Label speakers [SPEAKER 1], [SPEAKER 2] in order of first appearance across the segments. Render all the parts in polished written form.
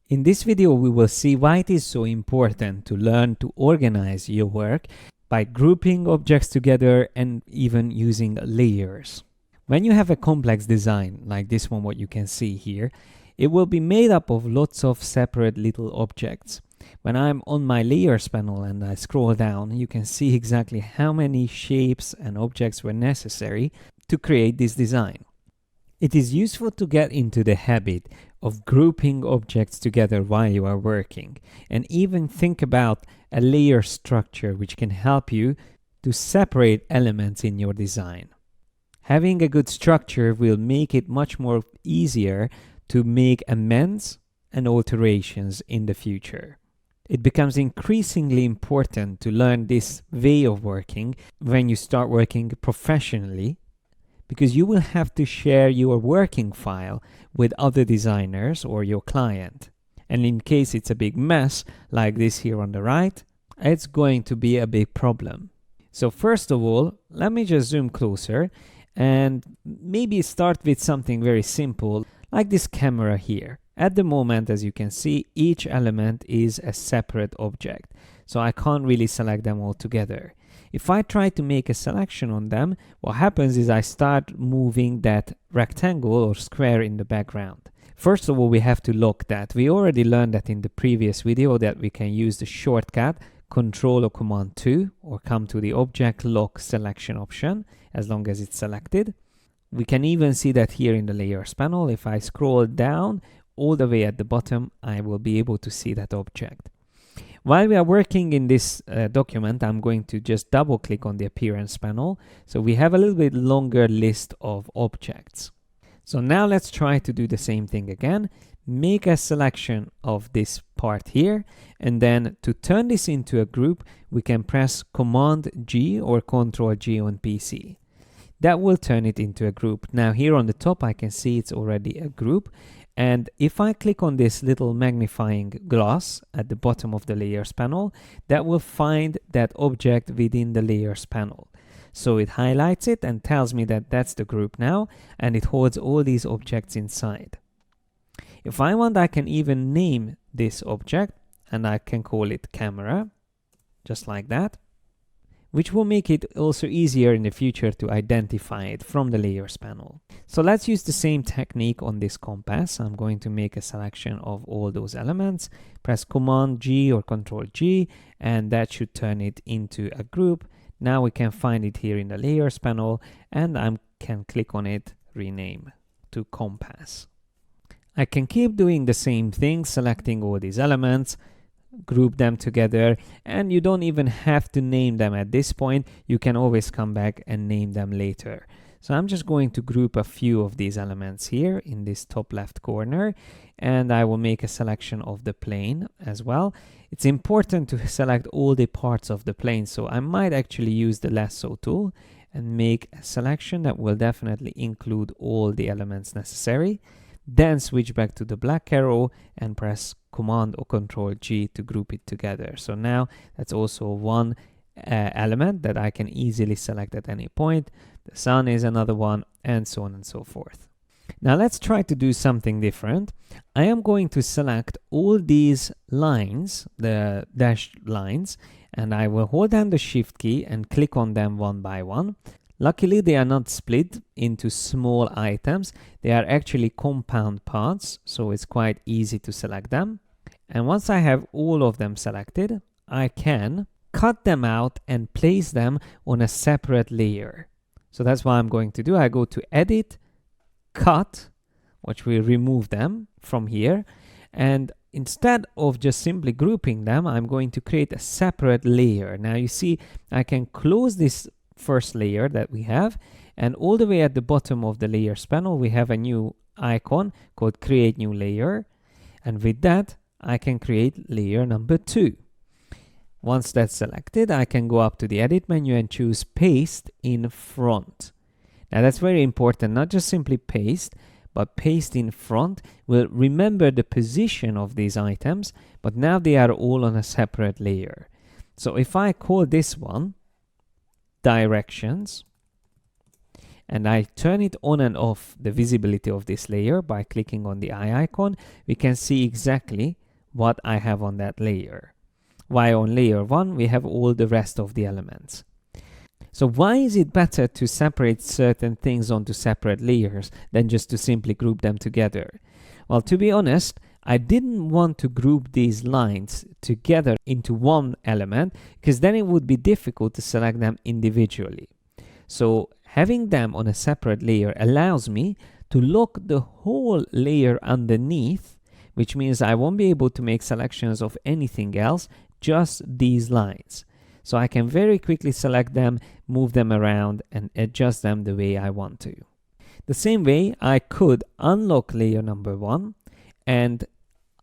[SPEAKER 1] In this video, we will see why it is so important to learn to organize your work by grouping objects together and even using layers. When you have a complex design, like this one, what you can see here, it will be made up of lots of separate little objects. When I'm on my layers panel and I scroll down, you can see exactly how many shapes and objects were necessary to create this design. It is useful to get into the habit of grouping objects together while you are working, and even think about a layer structure which can help you to separate elements in your design. Having a good structure will make it much more easier to make amends and alterations in the future. It becomes increasingly important to learn this way of working when you start working professionally, because you will have to share your working file with other designers or your client. And in case it's a big mess, like this here on the right, it's going to be a big problem. So first of all, let me just zoom closer and maybe start with something very simple, like this camera here. At the moment, as you can see, each element is a separate object, so I can't really select them all together. If I try to make a selection on them, what happens is I start moving that rectangle or square in the background. First of all, we have to lock that. We already learned that in the previous video that we can use the shortcut Control or Command 2 or come to the Object Lock Selection option as long as it's selected. We can even see that here in the Layers panel. If I scroll down all the way at the bottom, I will be able to see that object. While we are working in this document, I'm going to just double click on the Appearance panel. So we have a little bit longer list of objects. So now let's try to do the same thing again. Make a selection of this part here, and then to turn this into a group, we can press Command G or Control G on PC. That will turn it into a group. Now here on the top, I can see it's already a group. And if I click on this little magnifying glass at the bottom of the Layers panel, that will find that object within the Layers panel. So it highlights it and tells me that that's the group now, and it holds all these objects inside. If I want, I can even name this object, and I can call it camera, just like that, which will make it also easier in the future to identify it from the Layers panel. So let's use the same technique on this compass. I'm going to make a selection of all those elements, press Command G or Control G, and that should turn it into a group. Now we can find it here in the Layers panel, and I can click on it, rename to compass. I can keep doing the same thing, selecting all these elements, group them together, and you don't even have to name them at this point. You can always come back and name them later. So I'm just going to group a few of these elements here in this top left corner, and I will make a selection of the plane as well. It's important to select all the parts of the plane, so I might actually use the lasso tool and make a selection that will definitely include all the elements necessary. Then switch back to the black arrow and press Command or Control G to group it together. So now that's also one element that I can easily select at any point. The sun is another one, and so on and so forth. Now let's try to do something different. I am going to select all these lines, the dashed lines, and I will hold down the Shift key and click on them one by one. Luckily, they are not split into small items. They are actually compound parts, so it's quite easy to select them. And once I have all of them selected, I can cut them out and place them on a separate layer. So that's what I'm going to do. I go to Edit, Cut, which will remove them from here. And instead of just simply grouping them, I'm going to create a separate layer. Now you see, I can close this first layer that we have, and all the way at the bottom of the Layers panel we have a new icon called Create New Layer, and with that I can create layer number 2. Once that's selected, I can go up to the Edit menu and choose Paste in Front. Now that's very important, not just simply paste, but paste in front will remember the position of these items, but now they are all on a separate layer. So if I call this one Directions, and I turn it on and off, the visibility of this layer, by clicking on the eye icon, we can see exactly what I have on that layer. While on layer 1, we have all the rest of the elements. So why is it better to separate certain things onto separate layers than just to simply group them together? Well, to be honest, I didn't want to group these lines together into one element, because then it would be difficult to select them individually. So having them on a separate layer allows me to lock the whole layer underneath, which means I won't be able to make selections of anything else, just these lines. So I can very quickly select them, move them around, and adjust them the way I want to. The same way, I could unlock layer number 1 and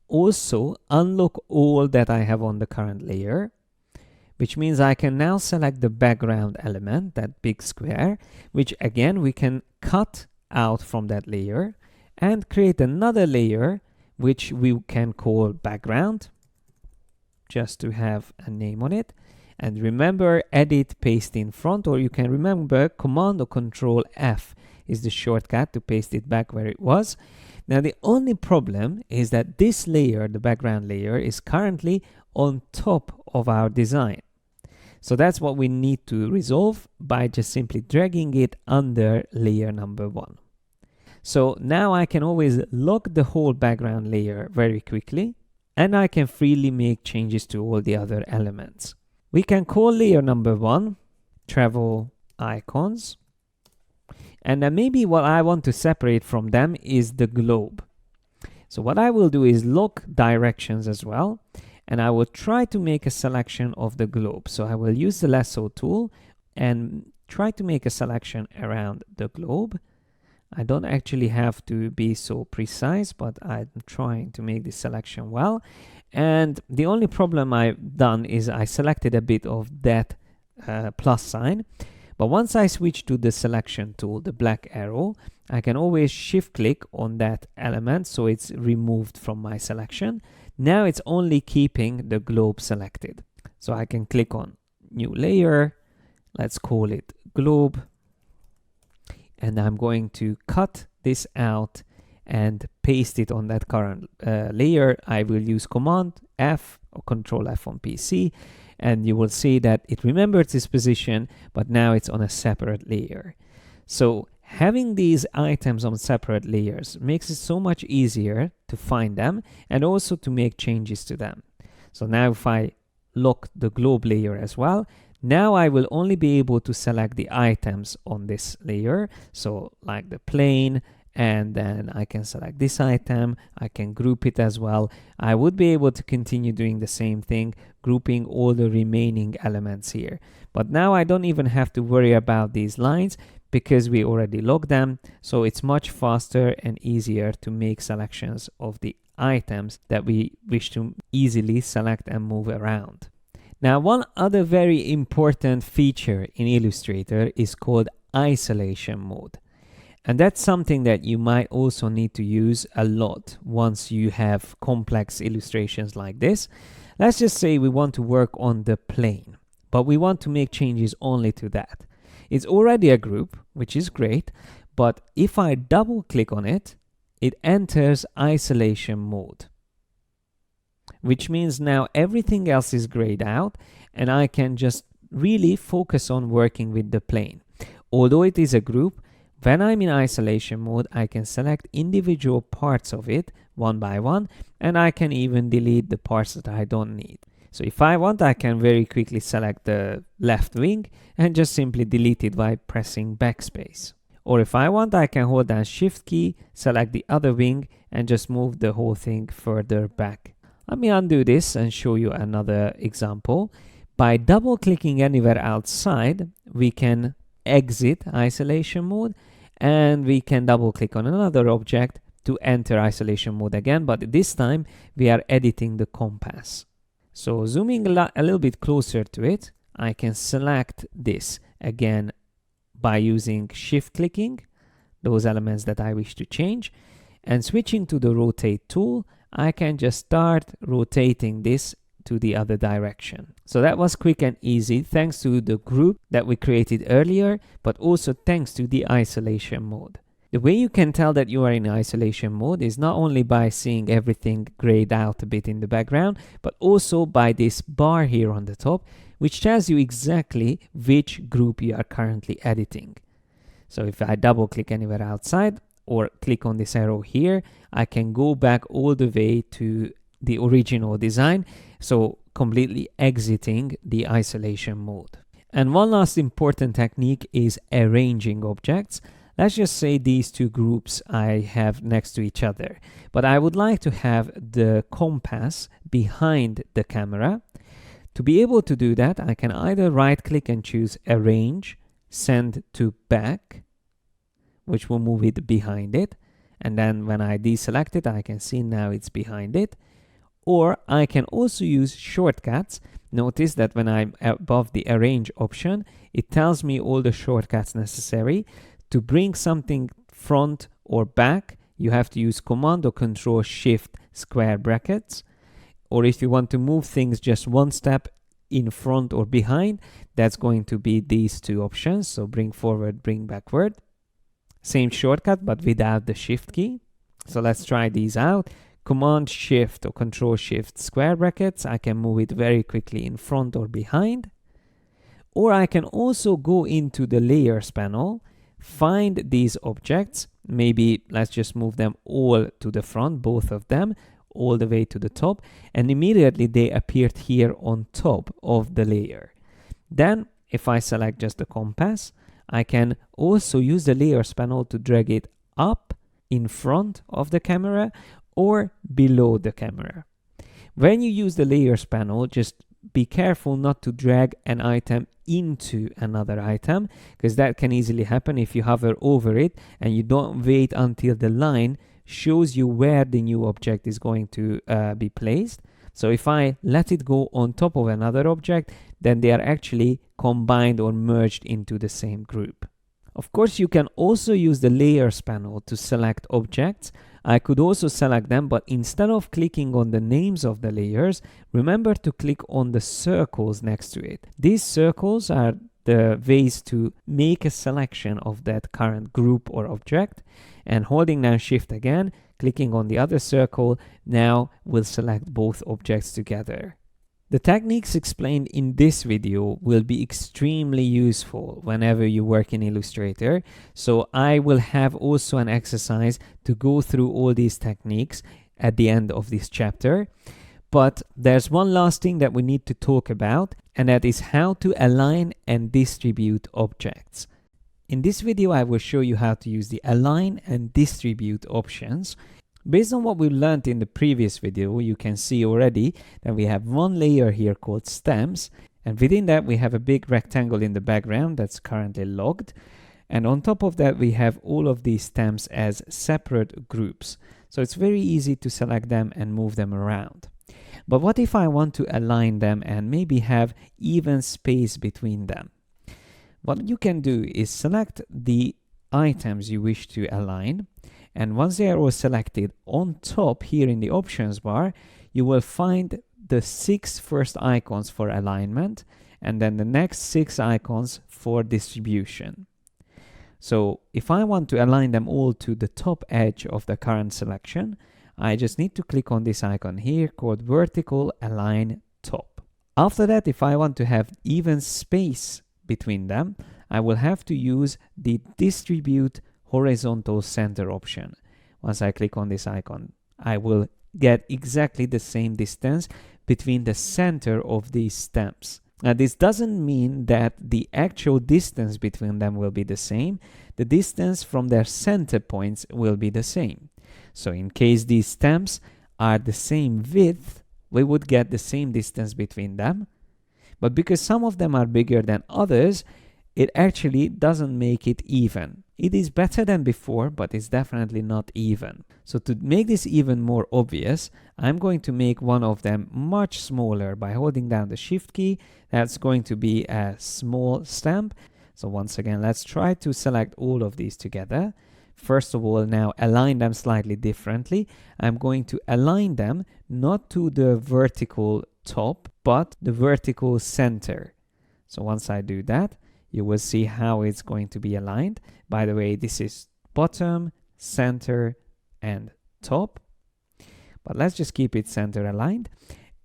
[SPEAKER 1] also unlock all that I have on the current layer, which means I can now select the background element, that big square, which again we can cut out from that layer and create another layer which we can call background, just to have a name on it. And remember, edit, paste in front, or you can remember Command or Control F is the shortcut to paste it back where it was. Now the only problem is that this layer, the background layer, is currently on top of our design. So that's what we need to resolve by just simply dragging it under layer number 1. So now I can always lock the whole background layer very quickly, and I can freely make changes to all the other elements. We can call layer number 1 travel icons, and then maybe what I want to separate from them is the globe. So what I will do is lock directions as well, and I will try to make a selection of the globe. So I will use the lasso tool and try to make a selection around the globe. I don't actually have to be so precise, but I'm trying to make this selection well. And the only problem I've done is I selected a bit of that plus sign. But once I switch to the selection tool, the black arrow, I can always shift click on that element so it's removed from my selection. Now it's only keeping the globe selected. So I can click on new layer, let's call it globe, and I'm going to cut this out and paste it on that current layer. I will use Command F or Control F on PC, and you will see that it remembers its position, but now it's on a separate layer. So having these items on separate layers makes it so much easier to find them and also to make changes to them. So now if I lock the globe layer as well, now I will only be able to select the items on this layer. So like the plane, and then I can select this item, I can group it as well. I would be able to continue doing the same thing, grouping all the remaining elements here. But now I don't even have to worry about these lines because we already logged them. So it's much faster and easier to make selections of the items that we wish to easily select and move around. Now, one other very important feature in Illustrator is called isolation mode. And that's something that you might also need to use a lot once you have complex illustrations like this. Let's just say we want to work on the plane, but we want to make changes only to that. It's already a group, which is great, but if I double click on it, it enters isolation mode, which means now everything else is grayed out and I can just really focus on working with the plane. Although it is a group, when I'm in isolation mode, I can select individual parts of it one by one, and I can even delete the parts that I don't need. So if I want, I can very quickly select the left wing and just simply delete it by pressing backspace. Or if I want, I can hold down Shift key, select the other wing, and just move the whole thing further back. Let me undo this and show you another example. By double clicking anywhere outside, we can exit isolation mode, and we can double click on another object to enter isolation mode again, but this time we are editing the compass. So zooming a little bit closer to it, I can select this again by using shift clicking those elements that I wish to change, and switching to the rotate tool, I can just start rotating this to the other direction. So that was quick and easy thanks to the group that we created earlier, but also thanks to the isolation mode. The way you can tell that you are in isolation mode is not only by seeing everything grayed out a bit in the background, but also by this bar here on the top, which tells you exactly which group you are currently editing. So if I double click anywhere outside or click on this arrow here, I can go back all the way to the original design, so completely exiting the isolation mode. And one last important technique is arranging objects. Let's just say these two groups I have next to each other, but I would like to have the compass behind the camera. To be able to do that, I can either right click and choose Arrange, Send to Back, which will move it behind it, and then when I deselect it, I can see now it's behind it. Or I can also use shortcuts. Notice that when I'm above the Arrange option, it tells me all the shortcuts necessary. To bring something front or back, you have to use Command or Control Shift square brackets. Or if you want to move things just one step in front or behind, that's going to be these two options. So bring forward, bring backward. Same shortcut, but without the Shift key. So let's try these out. Command Shift or Control Shift square brackets, I can move it very quickly in front or behind. Or I can also go into the Layers panel, find these objects, maybe let's just move them all to the front, both of them, all the way to the top, and immediately they appeared here on top of the layer. Then, if I select just the compass, I can also use the Layers panel to drag it up in front of the camera or below the camera. When you use the Layers panel, just be careful not to drag an item into another item, because that can easily happen if you hover over it and you don't wait until the line shows you where the new object is going to be placed. So if I let it go on top of another object, then they are actually combined or merged into the same group. Of course, you can also use the Layers panel to select objects. I could also select them, but instead of clicking on the names of the layers, remember to click on the circles next to it. These circles are the ways to make a selection of that current group or object, and holding down Shift again, clicking on the other circle, now will select both objects together. The techniques explained in this video will be extremely useful whenever you work in Illustrator, so I will have also an exercise to go through all these techniques at the end of this chapter. But there's one last thing that we need to talk about, and that is how to align and distribute objects. In this video, I will show you how to use the Align and Distribute options. Based on what we learned in the previous video, you can see already that we have one layer here called Stems, and within that we have a big rectangle in the background that's currently logged, and on top of that we have all of these stems as separate groups. So it's very easy to select them and move them around. But what if I want to align them and maybe have even space between them? What you can do is select the items you wish to align, and once they are all selected, on top here in the options bar, you will find the 6 first icons for alignment, and then the next 6 icons for distribution. So if I want to align them all to the top edge of the current selection, I just need to click on this icon here called Vertical Align Top. After that, if I want to have even space between them, I will have to use the Distribute Horizontal Center option. Once I click on this icon, I will get exactly the same distance between the center of these stems. Now, this doesn't mean that the actual distance between them will be the same. The distance from their center points will be the same. So in case these stems are the same width, we would get the same distance between them. But because some of them are bigger than others, it actually doesn't make it even. It is better than before, but it's definitely not even. So to make this even more obvious, I'm going to make one of them much smaller by holding down the Shift key. That's going to be a small stamp. So once again, let's try to select all of these together. first of all, now align them slightly differently. I'm going to align them not to the vertical top, but the vertical center. So once I do that, you will see how it's going to be aligned. By the way, this is bottom, center, and top. But let's just keep it center aligned.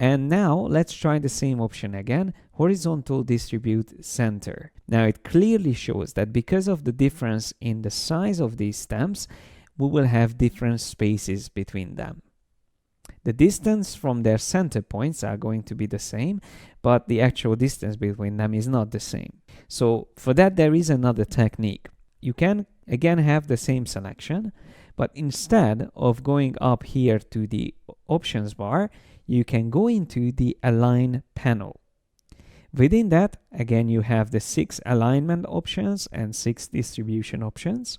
[SPEAKER 1] And now let's try the same option again, horizontal distribute center. Now it clearly shows that because of the difference in the size of these stems, we will have different spaces between them. The distance from their center points are going to be the same, but the actual distance between them is not the same. So for that, there is another technique. You can again have the same selection, but instead of going up here to the options bar, you can go into the Align panel. Within that, again, you have the 6 alignment options and 6 distribution options.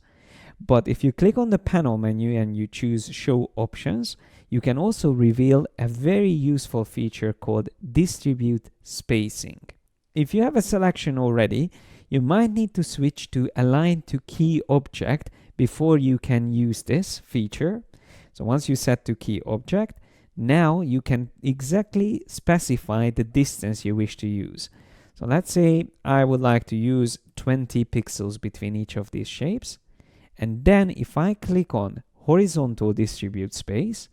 [SPEAKER 1] But if you click on the panel menu and you choose Show Options, you can also reveal a very useful feature called Distribute Spacing. If you have a selection already, you might need to switch to Align to Key Object before you can use this feature. So once you set to Key Object, now you can exactly specify the distance you wish to use. So let's say I would like to use 20 pixels between each of these shapes. And then if I click on horizontal distribute space,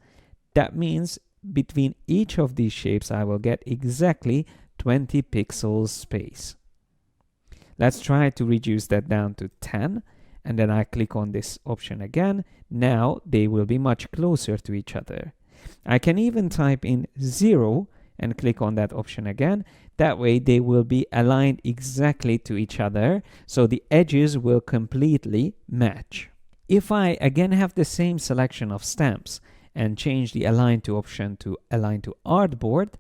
[SPEAKER 1] that means between each of these shapes I will get exactly 20 pixels space. Let's try to reduce that down to 10. And then I click on this option again. Now they will be much closer to each other. I can even type in 0 and click on that option again. That way they will be aligned exactly to each other, so the edges will completely match. If I again have the same selection of stamps and change the Align to option to Align to Artboard,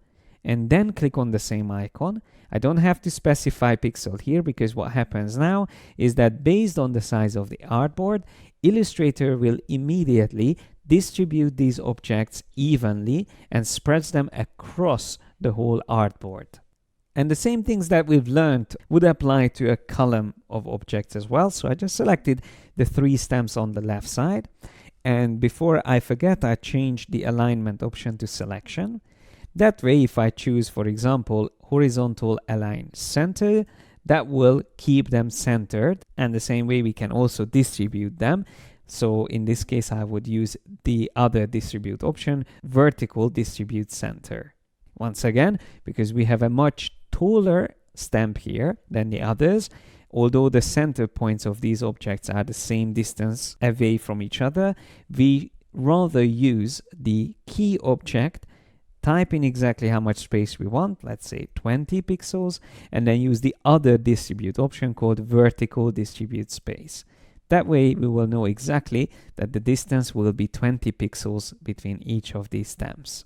[SPEAKER 1] and then click on the same icon, I don't have to specify pixel here, because what happens now is that based on the size of the artboard, Illustrator will immediately distribute these objects evenly and spreads them across the whole artboard. And the same things that we've learned would apply to a column of objects as well. So I just selected the 3 stamps on the left side. And before I forget, I changed the alignment option to selection. That way, if I choose, for example, horizontal align center, that will keep them centered. And the same way, we can also distribute them. So in this case, I would use the other distribute option, vertical distribute center. Once again, because we have a much taller stamp here than the others, although the center points of these objects are the same distance away from each other, we rather use the key object, type in exactly how much space we want, let's say 20 pixels, and then use the other distribute option called vertical distribute space. That way we will know exactly that the distance will be 20 pixels between each of these stamps.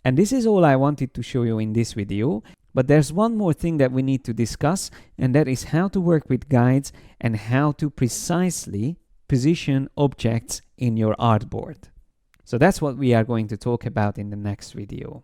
[SPEAKER 1] And this is all I wanted to show you in this video, but there's one more thing that we need to discuss, and that is how to work with guides and how to precisely position objects in your artboard. So that's what we are going to talk about in the next video.